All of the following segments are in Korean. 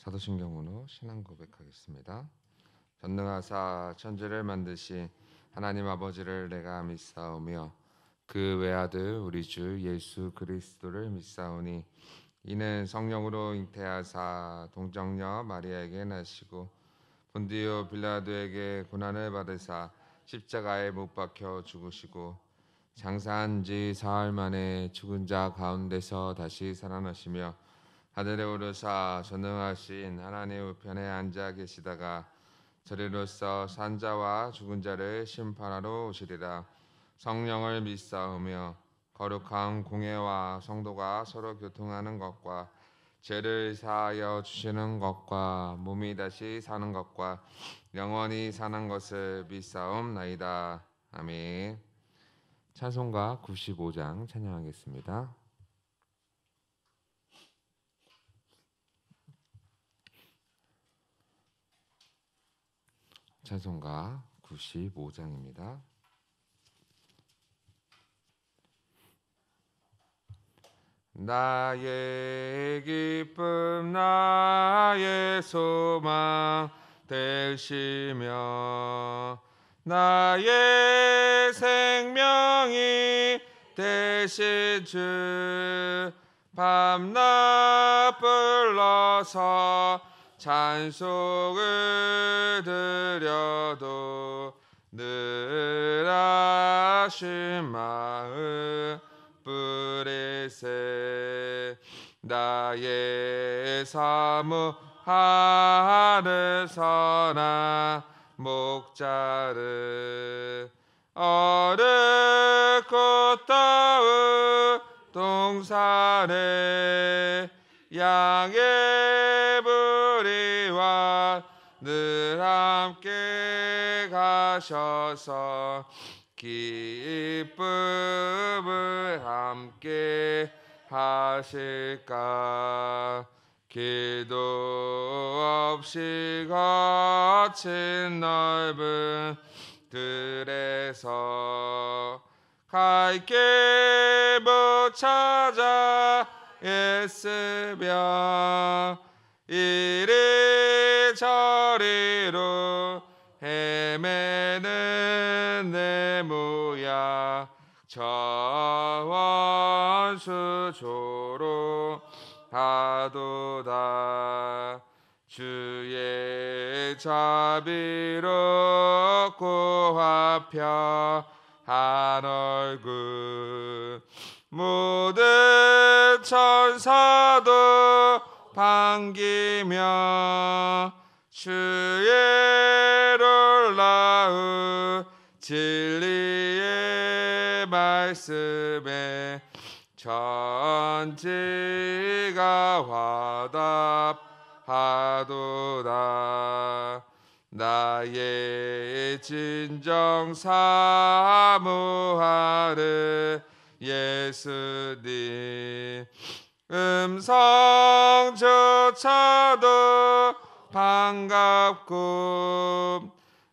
사도신경으로 신앙 고백하겠습니다. 전능하사 천지를 만드신 하나님 아버지를 내가 믿사오며 그 외아들 우리 주 예수 그리스도를 믿사오니 이는 성령으로 잉태하사 동정녀 마리아에게 나시고 본디오 빌라도에게 고난을 받으사 십자가에 못 박혀 죽으시고 장사한 지 사흘 만에 죽은 자 가운데서 다시 살아나시며 하늘에 오르사 전능하신 하나님 우편에 앉아 계시다가 저리로서 산자와 죽은 자를 심판하러 오시리라. 성령을 믿사오며 거룩한 공회와 성도가 서로 교통하는 것과 죄를 사하여 주시는 것과 몸이 다시 사는 것과 영원히 사는 것을 믿사옵나이다. 아멘. 찬송가 95장 찬양하겠습니다. 찬송가 95장입니다. 나의 기쁨 나의 소망 되시며 나의 생명이 되신 주 밤낮 불러서 찬송을 드려도 늘 아쉬운 마음 뿌리세. 나의 사무 하늘 선한 목자를 어렵고 더운 동산에 양의 무리와 늘 함께 가셔서 기쁨을 함께 하실까. 길도 없이 거친 넓은 들에서 갈 길 못 찾아 애쓰며 이리 저리로 헤매는 내 모양 저원수조로 하도다. 주의 자비롭고 화평한 얼굴 모든 천사도 반기며 주의 놀라운 진리의 말씀에 천지가 화답하도다. 나의 진정 사모하는 예수님 음성조차도 반갑고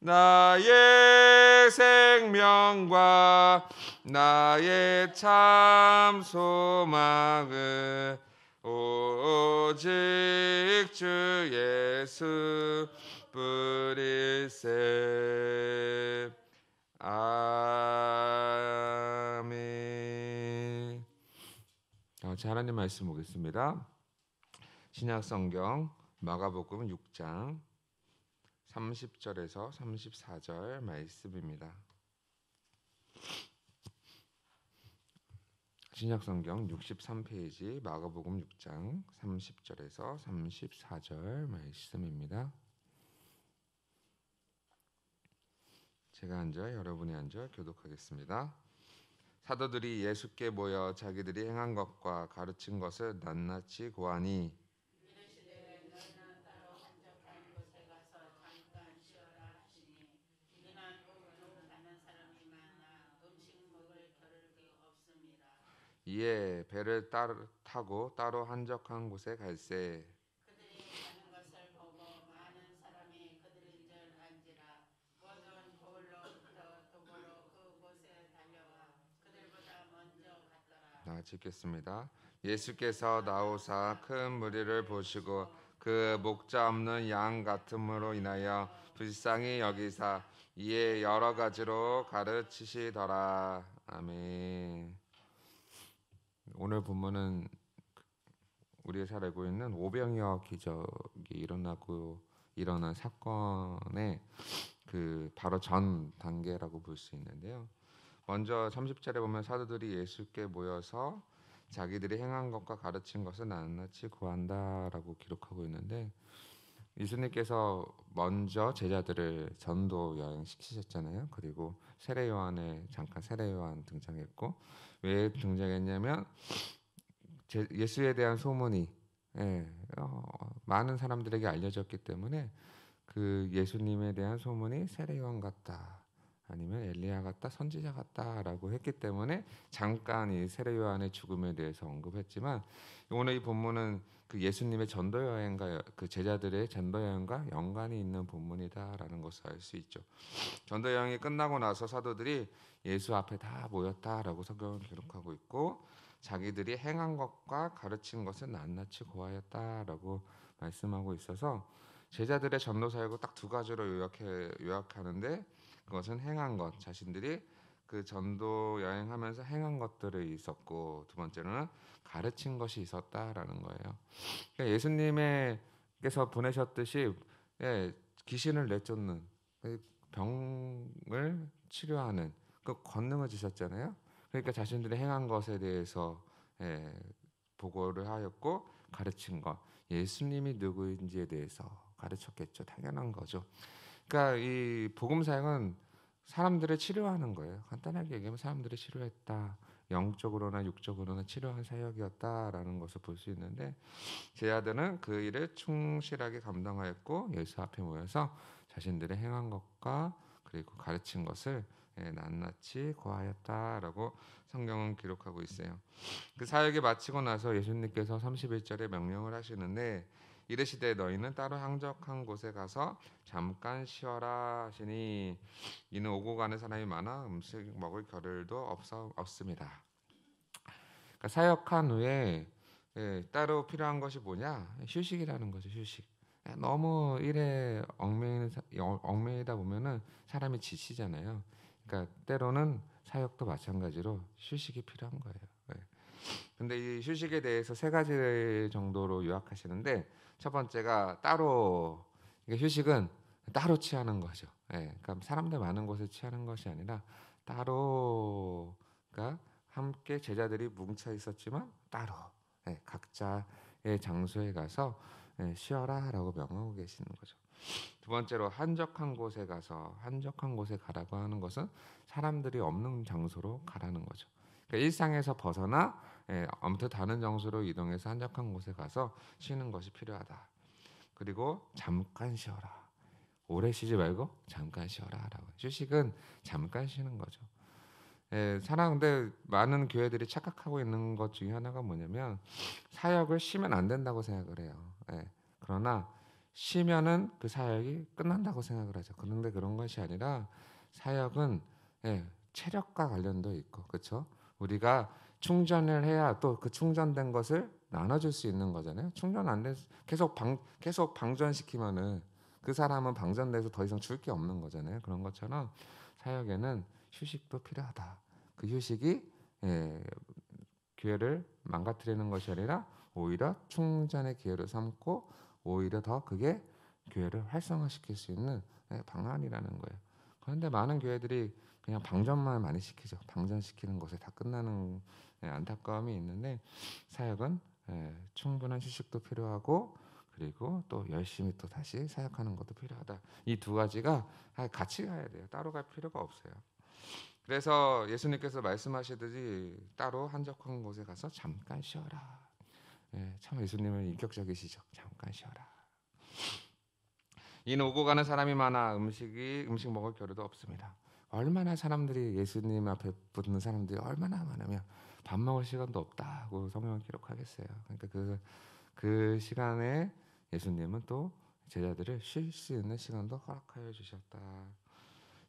나의 생명과 나의 참 소망은 오직 주 예수 뿐일세. 아멘. 같이 하나님 말씀 보겠습니다. 신약성경 마가복음 6장 30절에서 34절 말씀입니다. 신약성경 63페이지 마가복음 6장 30절에서 34절 말씀입니다. 제가 앉아 여러분이 앉아 교독하겠습니다. 사도들이 예수께 모여 자기들이 행한 것과 가르친 것을 낱낱이 고하니 이에 배를 타고 따로 한적한 곳에 갈새 그들이 가는 것을 보고 많은 사람이 그들인 줄 안지라. 모든 도로부터 도보로 그곳에 달려와 그들보다 먼저 갔더라. 나 읽겠습니다. 예수께서 나오사 큰 무리를 보시고 그 목자 없는 양 같음으로 인하여 불쌍히 여기사 이에 여러 가지로 가르치시더라. 아멘. 오늘 본문은 우리가 잘 알고 있는 오병이어 기적이 일어난 사건의 그 바로 전 단계라고 볼 수 있는데요. 먼저 30절에 보면 사도들이 예수께 모여서 자기들이 행한 것과 가르친 것을 낱낱이 구한다라고 기록하고 있는데, 예수님께서 먼저 제자들을 전도 여행 시키셨잖아요. 그리고 세례 요한에 잠깐 세례 요한 등장했고, 왜 등장했냐면 예수에 대한 소문이 예, 많은 사람들에게 알려졌기 때문에 그 예수님에 대한 소문이 세례 요한 같다, 아니면 엘리야 같다, 선지자 같다라고 했기 때문에 잠깐 이 세례 요한의 죽음에 대해서 언급했지만, 오늘 이 본문은 그 예수님의 전도 여행과 그 제자들의 전도 여행과 연관이 있는 본문이다라는 것을 알 수 있죠. 전도 여행이 끝나고 나서 사도들이 예수 앞에 다 모였다라고 성경은 기록하고 있고, 자기들이 행한 것과 가르친 것을 낱낱이 고하였다라고 말씀하고 있어서 제자들의 전도 사역을 딱 두 가지로 요약하는데, 그것은 행한 것, 자신들이 그 전도 여행하면서 행한 것들이 있었고, 두 번째로는 가르친 것이 있었다라는 거예요. 그러니까 예수님께서 보내셨듯이 귀신을 내쫓는, 병을 치료하는 그 권능을 주셨잖아요. 그러니까 자신들이 행한 것에 대해서 보고를 하였고, 가르친 것, 예수님이 누구인지에 대해서 가르쳤겠죠. 당연한 거죠. 그러니까 이 복음 사역은 사람들을 치료하는 거예요. 간단하게 얘기하면 사람들을 치료했다. 영적으로나 육적으로나 치료한 사역이었다라는 것을 볼 수 있는데, 제자들은 그 일을 충실하게 감당하였고 예수 앞에 모여서 자신들의 행한 것과 그리고 가르친 것을 낱낱이 고하였다라고 성경은 기록하고 있어요. 그 사역이 마치고 나서 예수님께서 31절에 명령을 하시는데, 이르시되 너희는 따로 한적한 곳에 가서 잠깐 쉬어라 하시니, 이는 오고 가는 사람이 많아 음식 먹을 겨를도 없습니다. 그러니까 사역한 후에 따로 필요한 것이 뭐냐? 휴식이라는 거죠. 휴식. 너무 일에 얽매이다 보면은 사람이 지치잖아요. 그러니까 때로는 사역도 마찬가지로 휴식이 필요한 거예요. 근데 이 휴식에 대해서 세 가지 정도로 요약하시는데, 첫 번째가 따로, 그러니까 휴식은 따로 취하는 거죠. 그러니까 사람들 많은 곳에 취하는 것이 아니라 따로, 그러니까 함께 제자들이 뭉쳐 있었지만 따로 각자의 장소에 가서 쉬어라라고 명하고 계시는 거죠. 두 번째로 한적한 곳에 가라고 하는 것은 사람들이 없는 장소로 가라는 거죠. 그러니까 일상에서 벗어나 아무튼 다른 장소로 이동해서 한적한 곳에 가서 쉬는 것이 필요하다. 그리고 잠깐 쉬어라. 오래 쉬지 말고 잠깐 쉬어라라고. 휴식은 잠깐 쉬는 거죠. 근데 많은 교회들이 착각하고 있는 것 중에 하나가 뭐냐면, 사역을 쉬면 안 된다고 생각을 해요. 그러나 쉬면은 그 사역이 끝난다고 생각을 하죠. 그런데 그런 것이 아니라 사역은 체력과 관련도 있고, 그렇죠? 우리가 충전을 해야 또 그 충전된 것을 나눠줄 수 있는 거잖아요. 충전 안 돼서 계속 방전시키면은 그 사람은 방전돼서 더 이상 줄 게 없는 거잖아요. 그런 것처럼 사역에는 휴식도 필요하다. 그 휴식이 교회를 망가뜨리는 것이 아니라 오히려 충전의 기회로 삼고, 오히려 더 그게 교회를 활성화시킬 수 있는 방안이라는 거예요. 그런데 많은 교회들이 그냥 방전만 많이 시키죠. 방전시키는 것에 다 끝나는 안타까움이 있는데, 사역은 충분한 휴식도 필요하고, 그리고 또 열심히 또 다시 사역하는 것도 필요하다. 이 두 가지가 같이 가야 돼요. 따로 갈 필요가 없어요. 그래서 예수님께서 말씀하시듯이 따로 한적한 곳에 가서 잠깐 쉬어라. 참 예수님은 인격적이시죠. 잠깐 쉬어라. 이는 오고 가는 사람이 많아 음식 먹을 겨를도 없습니다. 얼마나 사람들이 예수님 앞에 붙는 사람들이 얼마나 많으면 밥 먹을 시간도 없다고 성경은 기록하겠어요. 그러니까 그 시간에 예수님은 또 제자들을 쉴 수 있는 시간도 허락하여 주셨다.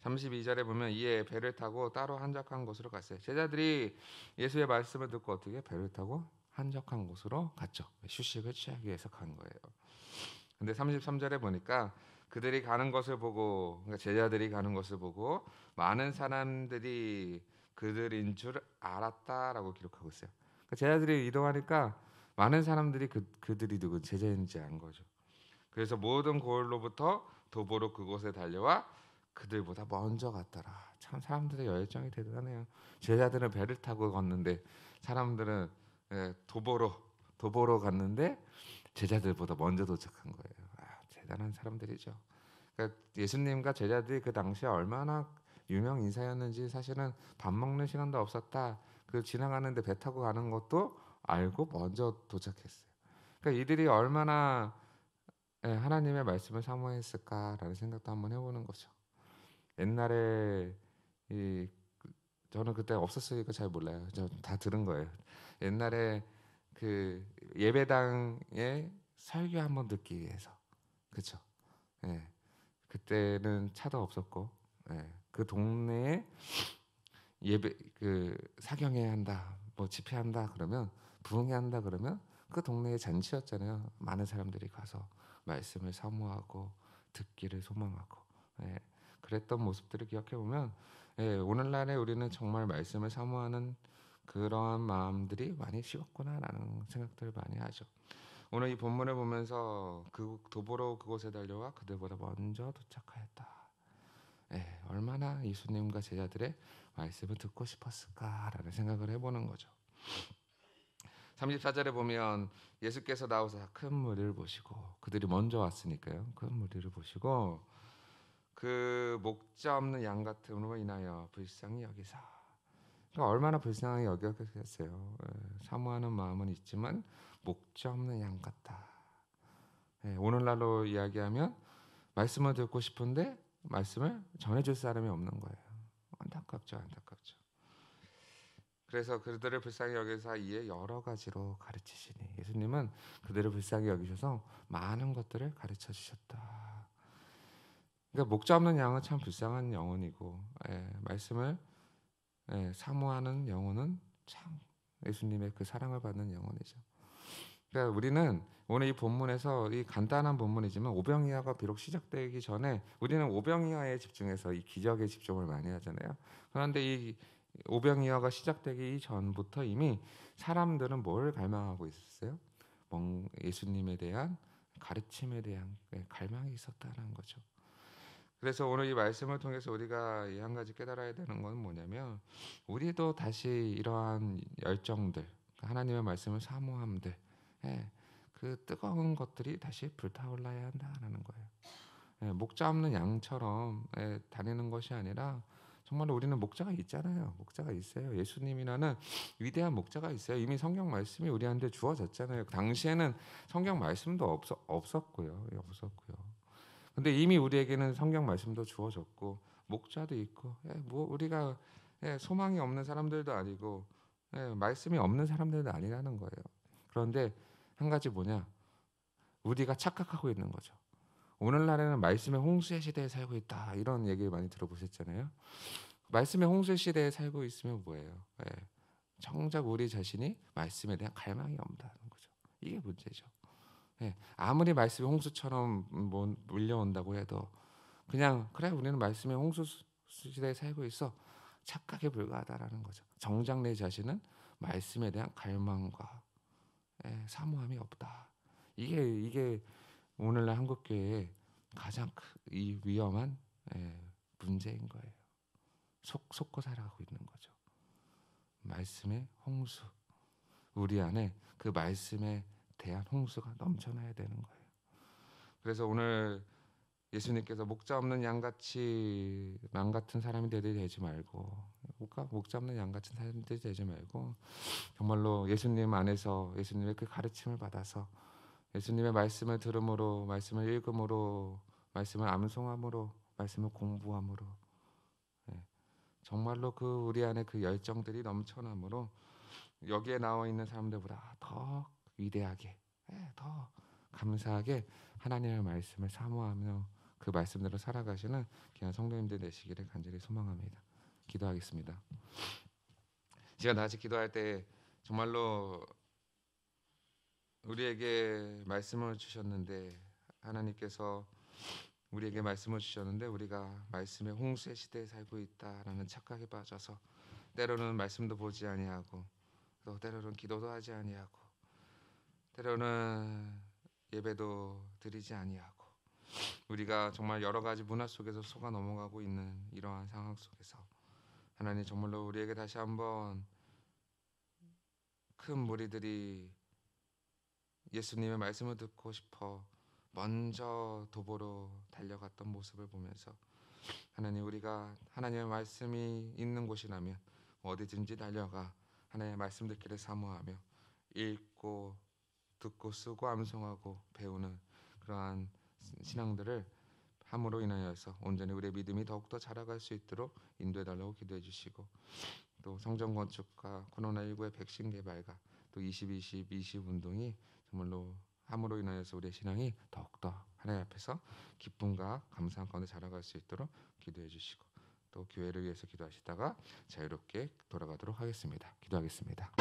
32절에 보면 이에 배를 타고 따로 한적한 곳으로 갔어요. 제자들이 예수의 말씀을 듣고 어떻게 배를 타고 한적한 곳으로 갔죠. 휴식을 취하기 위해서 간 거예요. 근데 33절에 보니까 그들이 가는 것을 보고, 그러니까 제자들이 가는 것을 보고 많은 사람들이 그들인 줄 알았다라고 기록하고 있어요. 그러니까 제자들이 이동하니까 많은 사람들이 그들이 누구 제자인지 안 거죠. 그래서 모든 고을로부터 도보로 그곳에 달려와 그들보다 먼저 갔더라. 참 사람들의 열정이 대단해요. 제자들은 배를 타고 걷는데 사람들은 도보로 갔는데 제자들보다 먼저 도착한 거예요. 대단한 사람들이죠. 그러니까 예수님과 제자들이 그 당시에 얼마나 유명 인사였는지 사실은 밥 먹는 시간도 없었다. 그 지나가는데 배 타고 가는 것도 알고 먼저 도착했어요. 그러니까 이들이 얼마나 하나님의 말씀을 사모했을까라는 생각도 한번 해보는 거죠. 옛날에 이 저는 그때 없었으니까 잘 몰라요. 저 다 들은 거예요. 옛날에 그 예배당에 설교 한번 듣기 위해서, 그렇죠? 예, 그때는 차도 없었고, 그 동네에 예배 그 사경회 한다, 뭐 집회한다 그러면 부흥회 한다 그러면 그 동네에 잔치였잖아요. 많은 사람들이 가서 말씀을 사모하고 듣기를 소망하고, 예, 그랬던 모습들을 기억해 보면, 오늘날에 우리는 정말 말씀을 사모하는 그러한 마음들이 많이 식었구나라는 생각들을 많이 하죠. 오늘 이 본문을 보면서 그 도보로 그곳에 달려와 그들보다 먼저 도착하였다. 얼마나 예수님과 제자들의 말씀을 듣고 싶었을까라는 생각을 해보는 거죠. 34절에 보면 예수께서 나오사 큰 무리를 보시고, 그들이 먼저 왔으니까요. 큰 무리를 보시고 그 목자 없는 양 같음으로 인하여 불쌍히 여기사. 그러니까 얼마나 불쌍하게 여겼겠어요. 사모하는 마음은 있지만 목자 없는 양 같다. 오늘날로 이야기하면 말씀을 듣고 싶은데 말씀을 전해줄 사람이 없는 거예요. 안타깝죠, 안타깝죠. 그래서 그들을 불쌍히 여기사 이에 여러 가지로 가르치시니, 예수님은 그들을 불쌍히 여기셔서 많은 것들을 가르쳐 주셨다. 그러니까 목자 없는 양은 참 불쌍한 영혼이고, 말씀을 사모하는 영혼은 참 예수님의 그 사랑을 받는 영혼이죠. 그러니까 우리는 오늘 이 본문에서, 이 간단한 본문이지만 오병이어가 비록 시작되기 전에 우리는 오병이어에 집중해서 이 기적에 집중을 많이 하잖아요. 그런데 이 오병이어가 시작되기 전부터 이미 사람들은 뭘 갈망하고 있었어요? 예수님에 대한 가르침에 대한 갈망이 있었다는 거죠. 그래서 오늘 이 말씀을 통해서 우리가 이 한 가지 깨달아야 되는 건 뭐냐면, 우리도 다시 이러한 열정들, 하나님의 말씀을 사모함들, 그 뜨거운 것들이 다시 불타올라야 한다는 거예요. 목자 없는 양처럼 다니는 것이 아니라 정말로 우리는 목자가 있잖아요. 목자가 있어요. 예수님이라는 위대한 목자가 있어요. 이미 성경 말씀이 우리한테 주어졌잖아요. 당시에는 성경 말씀도 없었고요. 근데 이미 우리에게는 성경 말씀도 주어졌고 목자도 있고, 뭐 우리가 소망이 없는 사람들도 아니고 말씀이 없는 사람들도 아니라는 거예요. 그런데 한 가지 뭐냐? 우리가 착각하고 있는 거죠. 오늘날에는 말씀의 홍수의 시대에 살고 있다, 이런 얘기를 많이 들어보셨잖아요. 말씀의 홍수 시대에 살고 있으면 뭐예요? 정작 우리 자신이 말씀에 대한 갈망이 없다는 거죠. 이게 문제죠. 아무리 말씀이 홍수처럼 밀려온다고 해도 그냥 그래, 우리는 말씀의 홍수 시대에 살고 있어, 착각에 불과하다라는 거죠. 정작 내 자신은 말씀에 대한 갈망과 사모함이 없다. 이게 오늘날 한국 교회의 가장 이 위험한 문제인 거예요. 속고 살아가고 있는 거죠. 말씀의 홍수, 우리 안에 그 말씀에 대한 홍수가 넘쳐나야 되는 거예요. 그래서 오늘 예수님께서 목자 없는 양 같은 사람이 되지 말고, 목자 없는 양 같은 사람들이 되지 말고, 정말로 예수님 안에서 예수님의 그 가르침을 받아서 예수님의 말씀을 들음으로, 말씀을 읽음으로, 말씀을 암송함으로, 말씀을 공부함으로, 정말로 그 우리 안에 그 열정들이 넘쳐남으로 여기에 나와 있는 사람들보다 더 위대하게, 더 감사하게 하나님의 말씀을 사모하며 그 말씀대로 살아가시는 귀한 성도님들 되시기를 간절히 소망합니다. 기도하겠습니다. 제가 다 같이 기도할 때 정말로 우리에게 말씀을 주셨는데 하나님께서 우리에게 말씀을 주셨는데 우리가 말씀의 홍수의 시대에 살고 있다라는 착각에 빠져서 때로는 말씀도 보지 아니하고 또 때로는 기도도 하지 아니하고 때로는 예배도 드리지 아니하고 우리가 정말 여러 가지 문화 속에서 속아 넘어가고 있는 이러한 상황 속에서 하나님 정말로 우리에게 다시 한번 큰 무리들이 예수님의 말씀을 듣고 싶어 먼저 도보로 달려갔던 모습을 보면서 하나님 우리가 하나님의 말씀이 있는 곳이라면 어디든지 달려가 하나님의 말씀 듣기를 사모하며 읽고 듣고 쓰고 암송하고 배우는 그러한 신앙들을 함으로 인하여서 온전히 우리의 믿음이 더욱더 자라갈 수 있도록 인도해달라고 기도해 주시고 또 성전 건축과 코로나19의 백신 개발과 또 2020 운동이 정말로 함으로 인하여서 우리의 신앙이 더욱더 하나님 앞에서 기쁨과 감사한 가운데 자라갈 수 있도록 기도해 주시고 또 교회를 위해서 기도하시다가 자유롭게 돌아가도록 하겠습니다. 기도하겠습니다.